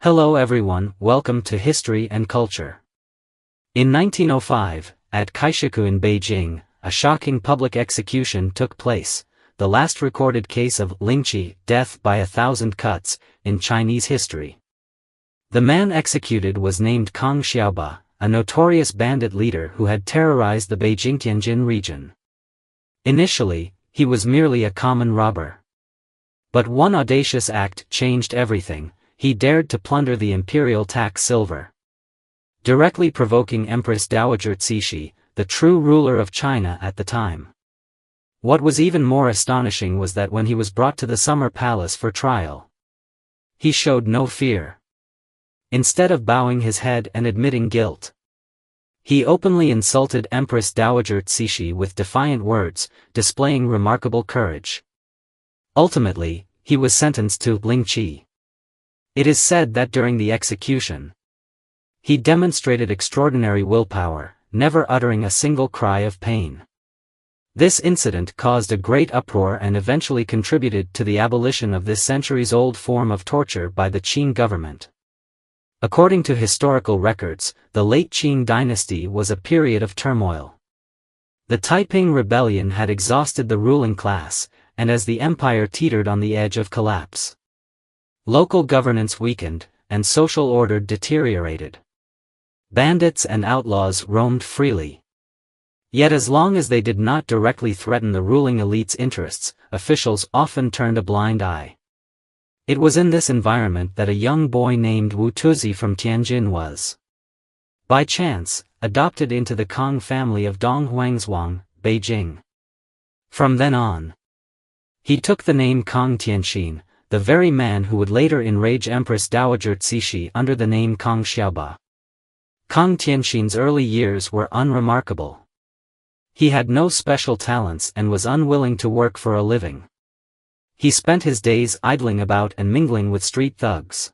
Hello everyone, welcome to History and Culture. In 1905, at Kaishiku in Beijing, a shocking public execution took place, the last recorded case of Lingchi, death by 1,000 cuts, in Chinese history. The man executed was named Kang Xiaoba, a notorious bandit leader who had terrorized the Beijing-Tianjin region. Initially, he was merely a common robber. But one audacious act changed everything. He dared to plunder the Imperial tax silver, directly provoking Empress Dowager Cixi, the true ruler of China at the time. What was even more astonishing was that when he was brought to the Summer Palace for trial, he showed no fear. Instead of bowing his head and admitting guilt, he openly insulted Empress Dowager Cixi with defiant words, displaying remarkable courage. Ultimately, he was sentenced to Lingchi. It is said that during the execution, he demonstrated extraordinary willpower, never uttering a single cry of pain. This incident caused a great uproar and eventually contributed to the abolition of this centuries-old form of torture by the Qing government. According to historical records, the late Qing dynasty was a period of turmoil. The Taiping Rebellion had exhausted the ruling class, and as the empire teetered on the edge of collapse, local governance weakened, and social order deteriorated. Bandits and outlaws roamed freely. Yet as long as they did not directly threaten the ruling elite's interests, officials often turned a blind eye. It was in this environment that a young boy named Wu Tuzi from Tianjin was, by chance, adopted into the Kang family of Donghuangzhuang, Beijing. From then on, he took the name Kang Tianxin, the very man who would later enrage Empress Dowager Cixi under the name Kang Xiaoba. Kang Tianxin's early years were unremarkable. He had no special talents and was unwilling to work for a living. He spent his days idling about and mingling with street thugs.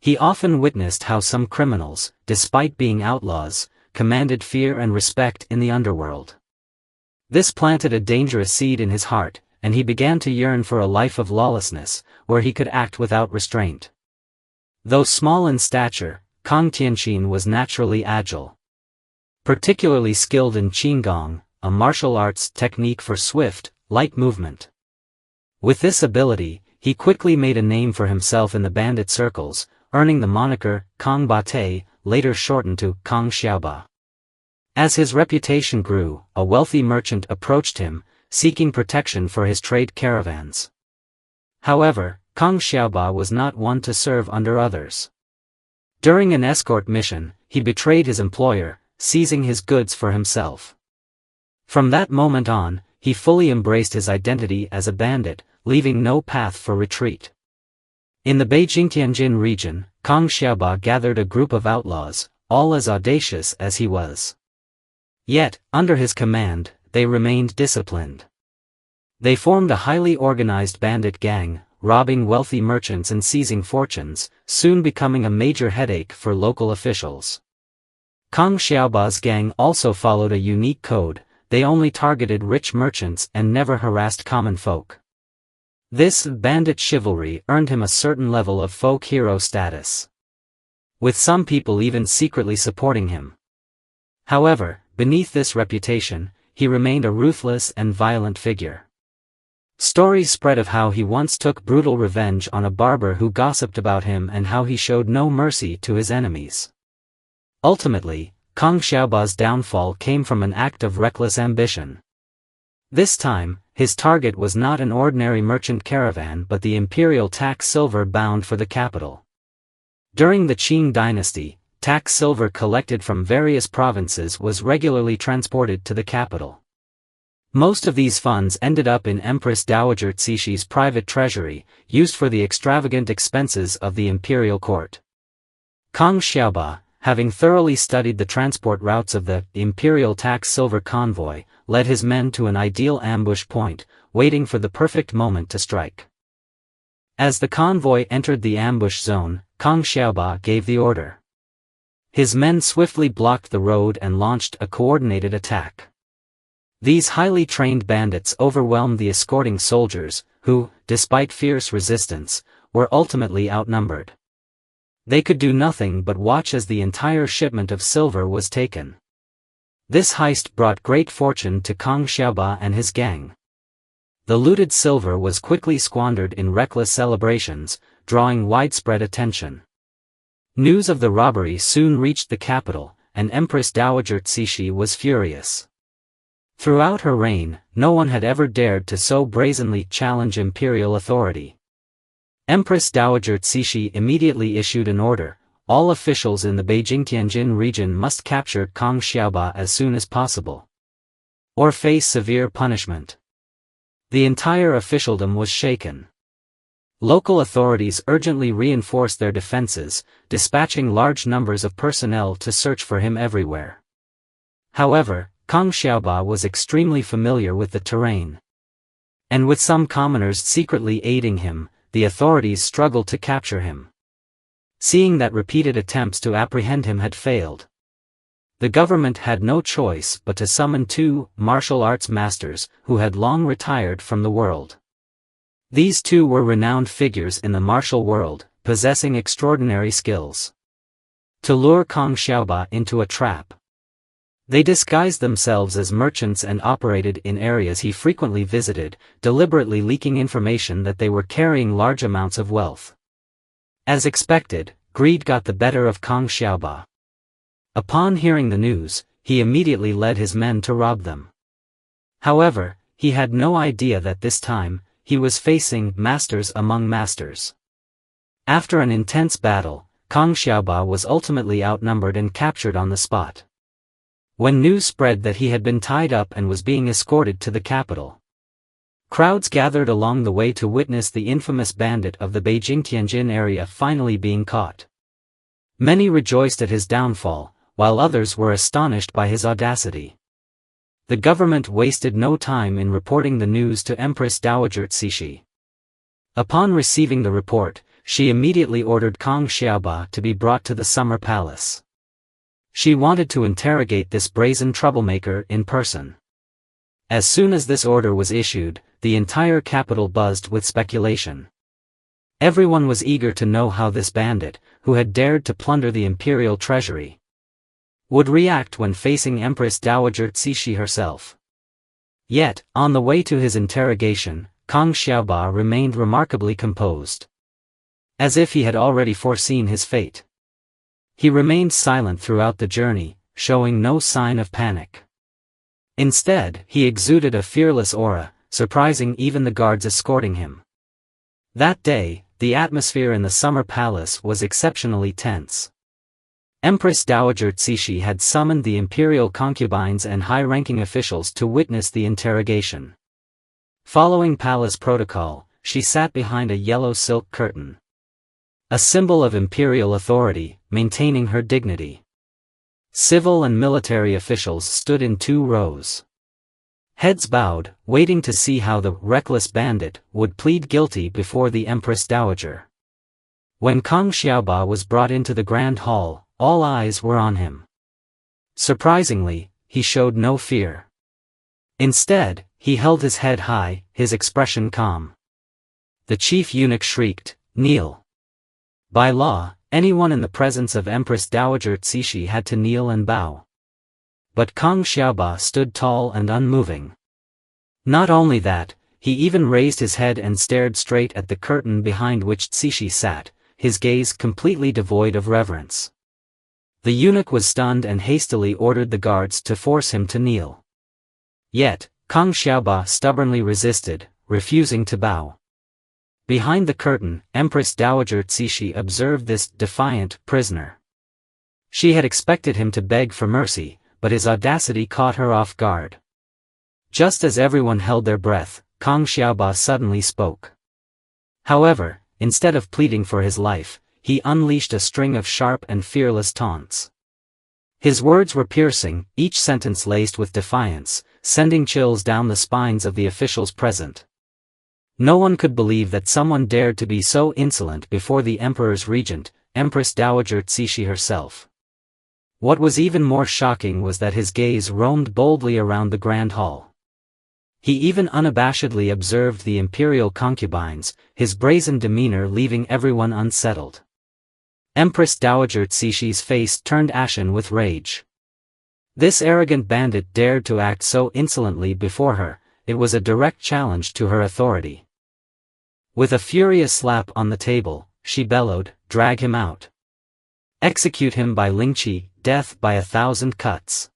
He often witnessed how some criminals, despite being outlaws, commanded fear and respect in the underworld. This planted a dangerous seed in his heart, and he began to yearn for a life of lawlessness, where he could act without restraint. Though small in stature, Kang Tianxin was naturally agile. Particularly skilled in Qinggong, a martial arts technique for swift, light movement. With this ability, he quickly made a name for himself in the bandit circles, earning the moniker Kang Bate, later shortened to Kang Xiaoba. As his reputation grew, a wealthy merchant approached him, seeking protection for his trade caravans. However, Kang Xiaoba was not one to serve under others. During an escort mission, he betrayed his employer, seizing his goods for himself. From that moment on, he fully embraced his identity as a bandit, leaving no path for retreat. In the Beijing-Tianjin region, Kang Xiaoba gathered a group of outlaws, all as audacious as he was. Yet, under his command, they remained disciplined. They formed a highly organized bandit gang, robbing wealthy merchants and seizing fortunes, soon becoming a major headache for local officials. Kang Xiaoba's gang also followed a unique code. They only targeted rich merchants and never harassed common folk. This bandit chivalry earned him a certain level of folk hero status, with some people even secretly supporting him. However, beneath this reputation, he remained a ruthless and violent figure. Stories spread of how he once took brutal revenge on a barber who gossiped about him and how he showed no mercy to his enemies. Ultimately, Kang Xiaoba's downfall came from an act of reckless ambition. This time, his target was not an ordinary merchant caravan but the Imperial tax silver bound for the capital. During the Qing dynasty, tax silver collected from various provinces was regularly transported to the capital. Most of these funds ended up in Empress Dowager Cixi's private treasury, used for the extravagant expenses of the imperial court. Kang Xiaoba, having thoroughly studied the transport routes of the imperial tax silver convoy, led his men to an ideal ambush point, waiting for the perfect moment to strike. As the convoy entered the ambush zone, Kang Xiaoba gave the order. His men swiftly blocked the road and launched a coordinated attack. These highly trained bandits overwhelmed the escorting soldiers, who, despite fierce resistance, were ultimately outnumbered. They could do nothing but watch as the entire shipment of silver was taken. This heist brought great fortune to Kang Xiaoba and his gang. The looted silver was quickly squandered in reckless celebrations, drawing widespread attention. News of the robbery soon reached the capital, and Empress Dowager Cixi was furious. Throughout her reign, no one had ever dared to so brazenly challenge imperial authority. Empress Dowager Cixi immediately issued an order: all officials in the Beijing-Tianjin region must capture Kang Xiaoba as soon as possible, or face severe punishment. The entire officialdom was shaken. Local authorities urgently reinforced their defenses, dispatching large numbers of personnel to search for him everywhere. However, Kang Xiaoba was extremely familiar with the terrain. And with some commoners secretly aiding him, the authorities struggled to capture him. Seeing that repeated attempts to apprehend him had failed, the government had no choice but to summon two martial arts masters who had long retired from the world. These two were renowned figures in the martial world, possessing extraordinary skills. To lure Kang Xiaoba into a trap, they disguised themselves as merchants and operated in areas he frequently visited, deliberately leaking information that they were carrying large amounts of wealth. As expected, greed got the better of Kang Xiaoba. Upon hearing the news, he immediately led his men to rob them. However, he had no idea that this time, he was facing masters among masters. After an intense battle, Kang Xiaoba was ultimately outnumbered and captured on the spot. When news spread that he had been tied up and was being escorted to the capital, crowds gathered along the way to witness the infamous bandit of the Beijing-Tianjin area finally being caught. Many rejoiced at his downfall, while others were astonished by his audacity. The government wasted no time in reporting the news to Empress Dowager Cixi. Upon receiving the report, she immediately ordered Kang Xiaoba to be brought to the summer palace. She wanted to interrogate this brazen troublemaker in person. As soon as this order was issued, the entire capital buzzed with speculation. Everyone was eager to know how this bandit, who had dared to plunder the imperial treasury, would react when facing Empress Dowager Cixi herself. Yet, on the way to his interrogation, Kang Xiaoba remained remarkably composed, as if he had already foreseen his fate. He remained silent throughout the journey, showing no sign of panic. Instead, he exuded a fearless aura, surprising even the guards escorting him. That day, the atmosphere in the summer palace was exceptionally tense. Empress Dowager Cixi had summoned the imperial concubines and high-ranking officials to witness the interrogation. Following palace protocol, she sat behind a yellow silk curtain, a symbol of imperial authority, maintaining her dignity. Civil and military officials stood in 2 rows, heads bowed, waiting to see how the reckless bandit would plead guilty before the Empress Dowager. When Kang Xiaoba was brought into the grand hall, all eyes were on him. Surprisingly, he showed no fear. Instead, he held his head high, his expression calm. The chief eunuch shrieked, "Kneel!" By law, anyone in the presence of Empress Dowager Cixi had to kneel and bow. But Kang Xiaoba stood tall and unmoving. Not only that, he even raised his head and stared straight at the curtain behind which Cixi sat, his gaze completely devoid of reverence. The eunuch was stunned and hastily ordered the guards to force him to kneel. Yet, Kang Xiaoba stubbornly resisted, refusing to bow. Behind the curtain, Empress Dowager Cixi observed this defiant prisoner. She had expected him to beg for mercy, but his audacity caught her off guard. Just as everyone held their breath, Kang Xiaoba suddenly spoke. However, instead of pleading for his life, he unleashed a string of sharp and fearless taunts. His words were piercing, each sentence laced with defiance, sending chills down the spines of the officials present. No one could believe that someone dared to be so insolent before the emperor's regent, Empress Dowager Cixi herself. What was even more shocking was that his gaze roamed boldly around the grand hall. He even unabashedly observed the imperial concubines, his brazen demeanor leaving everyone unsettled. Empress Dowager Cixi's face turned ashen with rage. This arrogant bandit dared to act so insolently before her. It was a direct challenge to her authority. With a furious slap on the table, she bellowed, "Drag him out. Execute him by Lingchi, death by 1,000 cuts."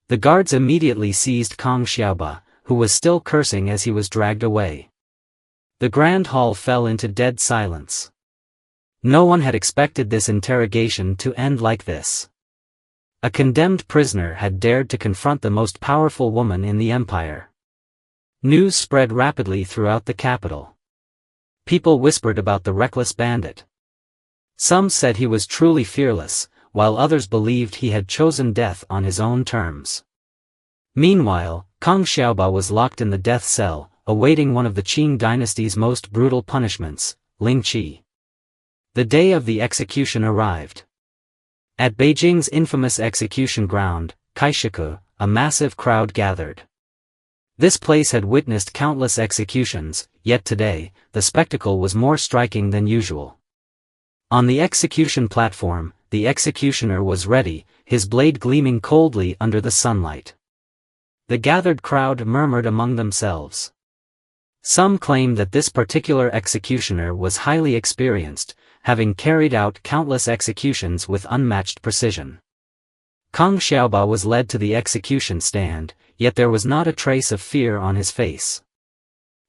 The guards immediately seized Kang Xiaoba, who was still cursing as he was dragged away. The grand hall fell into dead silence. No one had expected this interrogation to end like this. A condemned prisoner had dared to confront the most powerful woman in the empire. News spread rapidly throughout the capital. People whispered about the reckless bandit. Some said he was truly fearless, while others believed he had chosen death on his own terms. Meanwhile, Kang Xiaoba was locked in the death cell, awaiting one of the Qing dynasty's most brutal punishments, Lingchi. The day of the execution arrived. At Beijing's infamous execution ground, Kaishiku, a massive crowd gathered. This place had witnessed countless executions, yet today, the spectacle was more striking than usual. On the execution platform, the executioner was ready, his blade gleaming coldly under the sunlight. The gathered crowd murmured among themselves. Some claimed that this particular executioner was highly experienced, having carried out countless executions with unmatched precision. Kang Xiaoba was led to the execution stand, yet there was not a trace of fear on his face.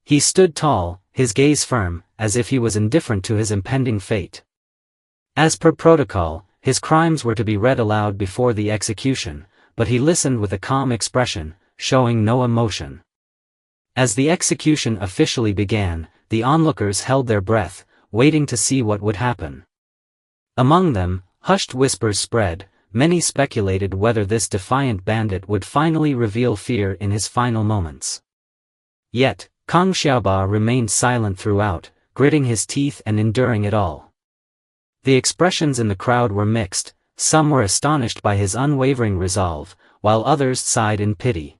He stood tall, his gaze firm, as if he was indifferent to his impending fate. As per protocol, his crimes were to be read aloud before the execution, but he listened with a calm expression, showing no emotion. As the execution officially began, the onlookers held their breath, waiting to see what would happen. Among them, hushed whispers spread. Many speculated whether this defiant bandit would finally reveal fear in his final moments. Yet, Kang Xiaoba remained silent throughout, gritting his teeth and enduring it all. The expressions in the crowd were mixed. Some were astonished by his unwavering resolve, while others sighed in pity.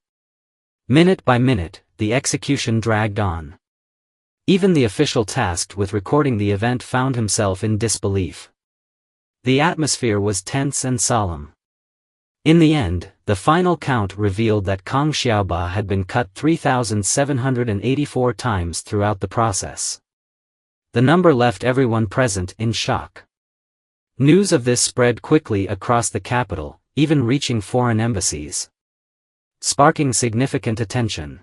Minute by minute, the execution dragged on. Even the official tasked with recording the event found himself in disbelief. The atmosphere was tense and solemn. In the end, the final count revealed that Kang Xiaoba had been cut 3,784 times throughout the process. The number left everyone present in shock. News of this spread quickly across the capital, even reaching foreign embassies, sparking significant attention.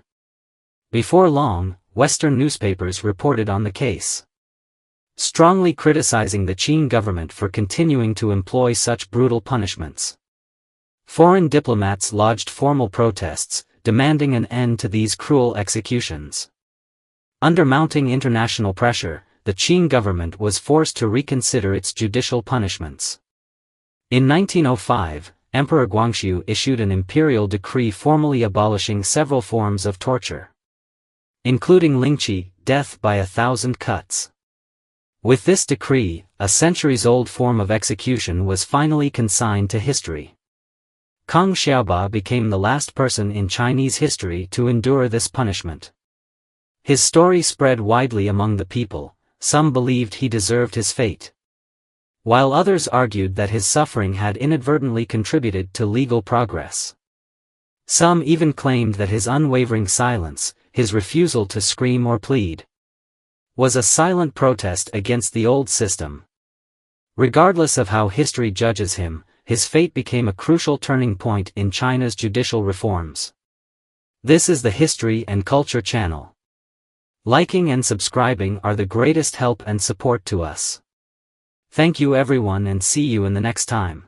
Before long, Western newspapers reported on the case, strongly criticizing the Qing government for continuing to employ such brutal punishments. Foreign diplomats lodged formal protests, demanding an end to these cruel executions. Under mounting international pressure, the Qing government was forced to reconsider its judicial punishments. In 1905, Emperor Guangxu issued an imperial decree formally abolishing several forms of torture, including Lingchi, death by 1,000 cuts. With this decree, a centuries-old form of execution was finally consigned to history. Kang Xiaoba became the last person in Chinese history to endure this punishment. His story spread widely among the people. Some believed he deserved his fate, while others argued that his suffering had inadvertently contributed to legal progress. Some even claimed that his unwavering silence, his refusal to scream or plead, was a silent protest against the old system. Regardless of how history judges him, his fate became a crucial turning point in China's judicial reforms. This is the History and Culture channel. Liking and subscribing are the greatest help and support to us. Thank you everyone and see you in the next time.